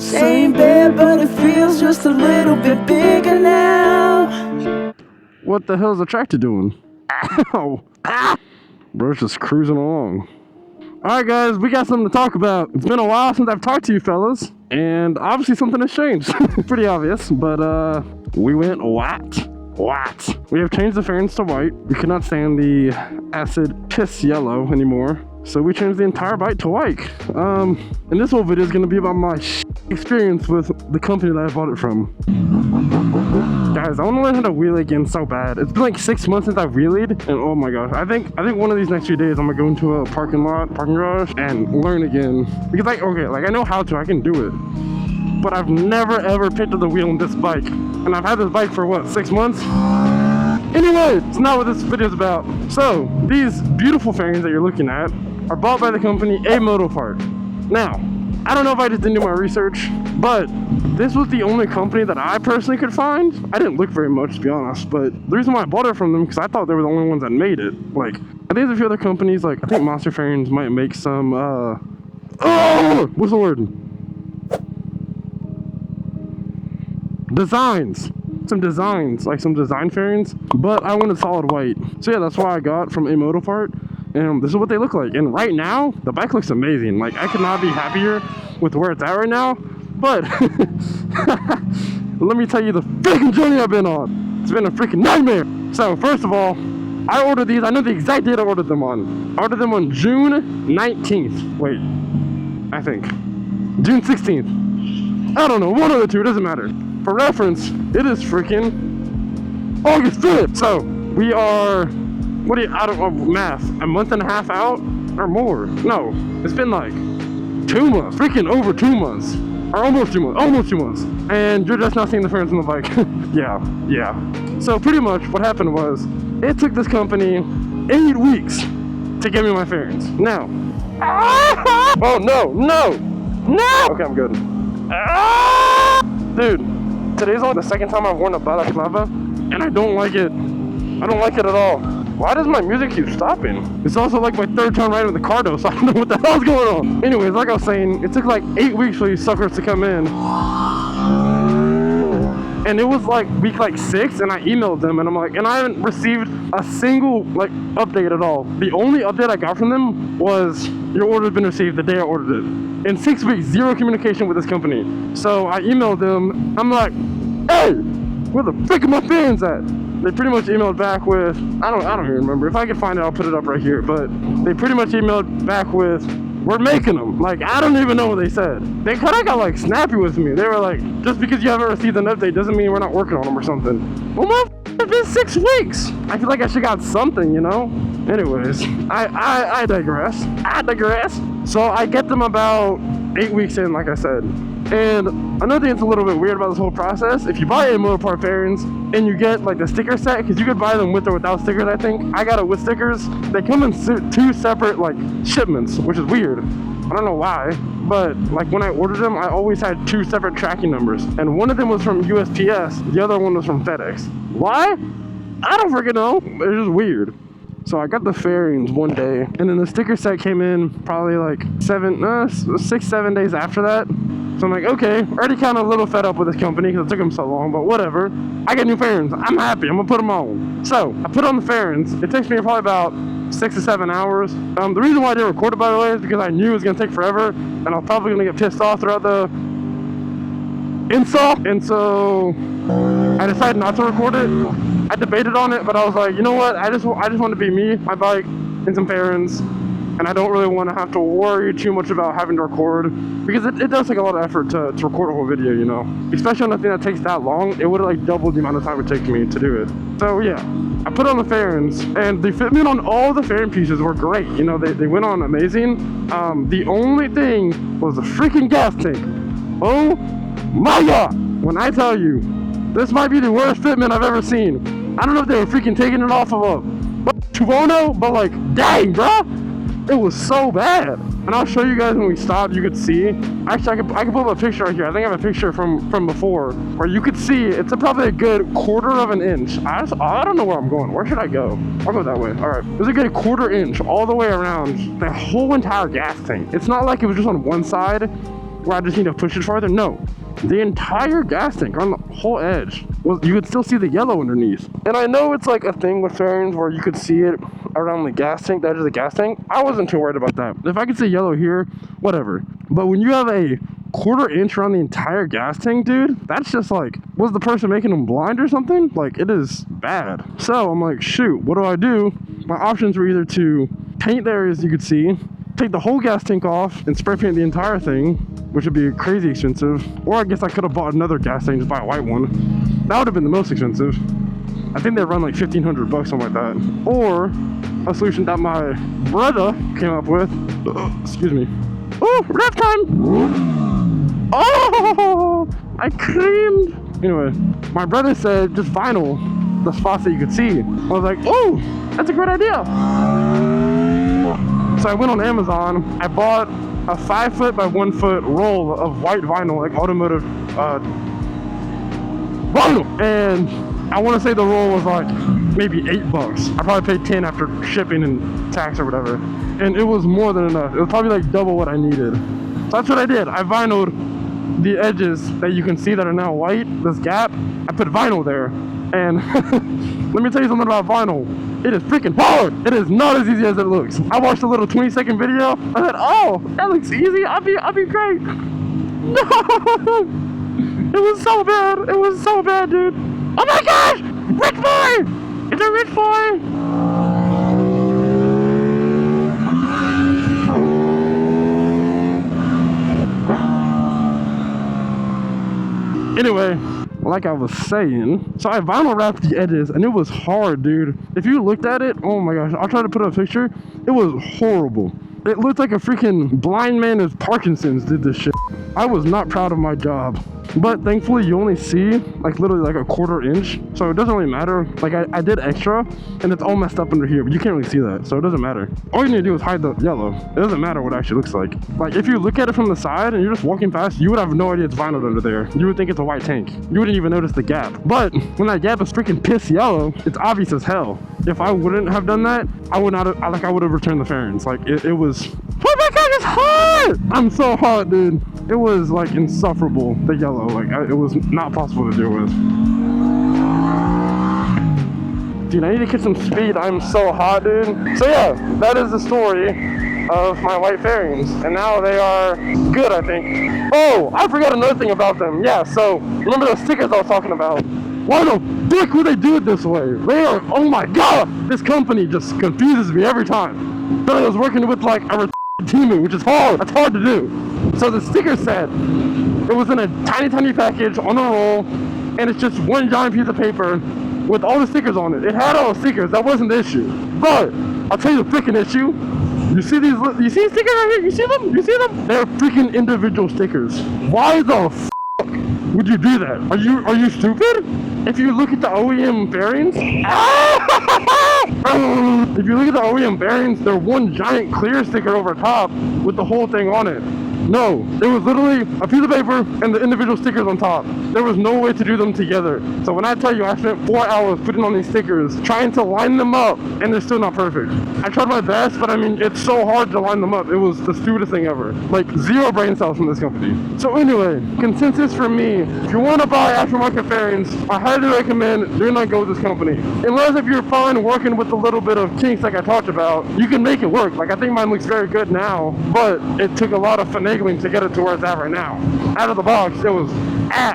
Same bed, but it feels just a little bit bigger now. What the hell is the tractor doing? Ow! Ah! Bro's just cruising along. Alright guys, we got something to talk about. It's been a while since I've talked to you fellas, and obviously something has changed. Pretty obvious, but we went white. We have changed the fairings to white. We could not stand the acid piss yellow anymore, so we changed the entire bike to white. And this whole video is going to be about my experience with the company that I bought it from. Guys, I want to learn how to wheel again so bad. It's been like 6 months since I've wheelied, and oh my gosh, I think one of these next few days I'm gonna go into a parking garage and learn again. Because I know how to, I can do it. But I've never ever picked up the wheel on this bike. And I've had this bike for what, 6 months? Anyway, it's not what this video is about. So, these beautiful fairings that you're looking at are bought by the company Amotopart. Now, I don't know if I just didn't do my research, but this was the only company that I personally could find. I didn't look very much, to be honest, but the reason why I bought it from them, because I thought they were the only ones that made it. Like, I think there's a few other companies, like, I think Monster Fairings might make some, what's the word? Some designs, like some design fairings, but I wanted solid white. So yeah, that's why I got from Amotopart, and this is what they look like. And right now, the bike looks amazing. Like, I could not be happier with where it's at right now, but let me tell you the freaking journey I've been on. It's been a freaking nightmare. So first of all, I ordered these. I know the exact date I ordered them on. I ordered them on June 19th. Wait, I think June 16th. I don't know, one of the two, it doesn't matter. For reference, it is freaking August 5th. So we are, I don't know, math, a month and a half out or more. No, it's been like 2 months, freaking over 2 months, or almost 2 months. And you're just not seeing the fairings on the bike. yeah. So pretty much what happened was, it took this company 8 weeks to get me my fairings. Now, oh no. Okay, I'm good. Dude. Today's only the second time I've worn a balaclava, and I don't like it. I don't like it at all. Why does my music keep stopping? It's also like my third time riding with the Cardo, so I don't know what the hell's going on. Anyways, like I was saying, it took like 8 weeks for these suckers to come in. And it was like week 6, and I emailed them, and I'm like, and I haven't received a single update at all. The only update I got from them was, your order's been received the day I ordered it. In 6 weeks, zero communication with this company. So I emailed them. I'm like, hey, where the frick are my fans at? They pretty much emailed back with, I don't even remember. If I can find it, I'll put it up right here. But they pretty much emailed back with, we're making them. Like, I don't even know what they said. They kind of got snappy with me. They were like, just because you haven't received an update doesn't mean we're not working on them or something. Well, it's been 6 weeks. I feel like I should got something, you know? Anyways, I digress. So I get them about 8 weeks in, like I said. And another thing that's a little bit weird about this whole process, if you buy Amotopart fairings and you get the sticker set, because you could buy them with or without stickers, I think. I got it with stickers. They come in 2 separate shipments, which is weird. I don't know why, but when I ordered them, I always had 2 separate tracking numbers, and one of them was from USPS, the other one was from FedEx. Why? I don't freaking know. It's just weird. So I got the fairings one day, and then the sticker set came in probably 6-7 days after that. So I'm like, okay, already kind of a little fed up with this company because it took them so long, but whatever. I got new fairings. I'm happy. I'm going to put them on. So I put on the fairings. It takes me probably about 6 to 7 hours. The reason why I didn't record it, by the way, is because I knew it was going to take forever, and I was probably going to get pissed off throughout the install. And so I decided not to record it. I debated on it, but I was like, you know what? I just want to be me, my bike, and some fairings. And I don't really want to have to worry too much about having to record, because it does take a lot of effort to record a whole video, you know. Especially on a thing that takes that long, it would have doubled the amount of time it takes me to do it. So yeah, I put on the fairings, and the fitment on all the fairing pieces were great. You know, they went on amazing. The only thing was the freaking gas tank. Oh my god! When I tell you, this might be the worst fitment I've ever seen. I don't know if they were freaking taking it off of a Tuono, but dang, bruh! It was so bad. And I'll show you guys when we stopped, you could see. Actually, I can pull up a picture right here. I think I have a picture from before where you could see it's probably a good 1/4 of an inch. I don't know where I'm going. Where should I go? I'll go that way. All right. There's a good 1/4 inch all the way around the whole entire gas tank. It's not like it was just on one side. where I just need to push it farther. No, the entire gas tank on the whole edge was, you could still see the yellow underneath. And I know it's like a thing with fairings where you could see it around the gas tank, the edge of the gas tank. I wasn't too worried about that. If I could see yellow here, whatever. But when you have a 1/4 inch around the entire gas tank, dude, that's just like, was the person making them blind or something? Like, it is bad. So I'm like, shoot, what do? My options were either to paint the areas you could see, take the whole gas tank off and spray paint the entire thing, which would be crazy expensive, or I guess I could have bought another gas tank, just buy a white one. That would have been the most expensive. I think they run like $1,500, something like that. Or a solution that my brother came up with. Excuse me. Oh, rap time! Oh, I creamed. Anyway, my brother said just vinyl the spots that you could see. I was like, oh, that's a great idea. So I went on Amazon. I bought a 5 foot by 1 foot roll of white vinyl, like automotive vinyl. And I want to say the roll was like maybe $8. I probably paid 10 after shipping and tax or whatever. And it was more than enough. It was probably like double what I needed. So that's what I did. I vinyled the edges that you can see that are now white, this gap. I put vinyl there. And let me tell you something about vinyl. It is freaking hard. It is not as easy as it looks. I watched a little 20-second video. I said, oh, that looks easy. I'll be great. No! It was so bad. It was so bad, dude. Oh my gosh! Rich boy! It's a rich boy! Anyway, like I was saying, so I vinyl wrapped the edges and it was hard, dude. If you looked at it, oh my gosh, I'll try to put up a picture. It was horrible. It looked like a freaking blind man with Parkinson's did this shit. I was not proud of my job. But thankfully you only see like literally like a 1/4 inch, so it doesn't really matter. Like I did extra and it's all messed up under here, but you can't really see that, so it doesn't matter. All you need to do is hide the yellow. It doesn't matter what it actually looks like. Like if you look at it from the side and you're just walking past, you would have no idea it's vinyl under there. You would think it's a white tank. You wouldn't even notice the gap. But when that gap is freaking piss yellow, it's obvious as hell. If I wouldn't have done that, I would not have, I would have returned the fairings. Like it was, oh my god, it's hot! I'm so hot, dude. It was like insufferable, the yellow. Like it was not possible to deal with. Dude, I need to get some speed. I'm so hot, dude. So yeah, that is the story of my white fairings. And now they are good, I think. Oh, I forgot another thing about them. Yeah, so remember those stickers I was talking about? Why the frick would they do it this way? They are, oh my god! This company just confuses me every time. But I was working with like a team, which is hard. That's hard to do. So the sticker said, it was in a tiny package on a roll, and it's just one giant piece of paper with all the stickers on it. It had all the stickers, that wasn't the issue. But I'll tell you the freaking issue. You see these stickers right here? You see them? You see them? They're freaking individual stickers. Why the f would you do that? Are you stupid? If you look at the OEM bearings, if you look at the OEM bearings, they're one giant clear sticker over top with the whole thing on it. No, it was literally a piece of paper and the individual stickers on top. There was no way to do them together. So when I tell you I spent 4 hours putting on these stickers, trying to line them up, and they're still not perfect. I tried my best, but I mean, it's so hard to line them up. It was the stupidest thing ever. Like, zero brain cells from this company. So anyway, consensus for me, if you want to buy aftermarket fairings, I highly recommend do not go with this company. Unless if you're fine working with a little bit of kinks like I talked about, you can make it work. Like, I think mine looks very good now, but it took a lot of finagling to get it to where it's at right now. Out of the box, it was ass.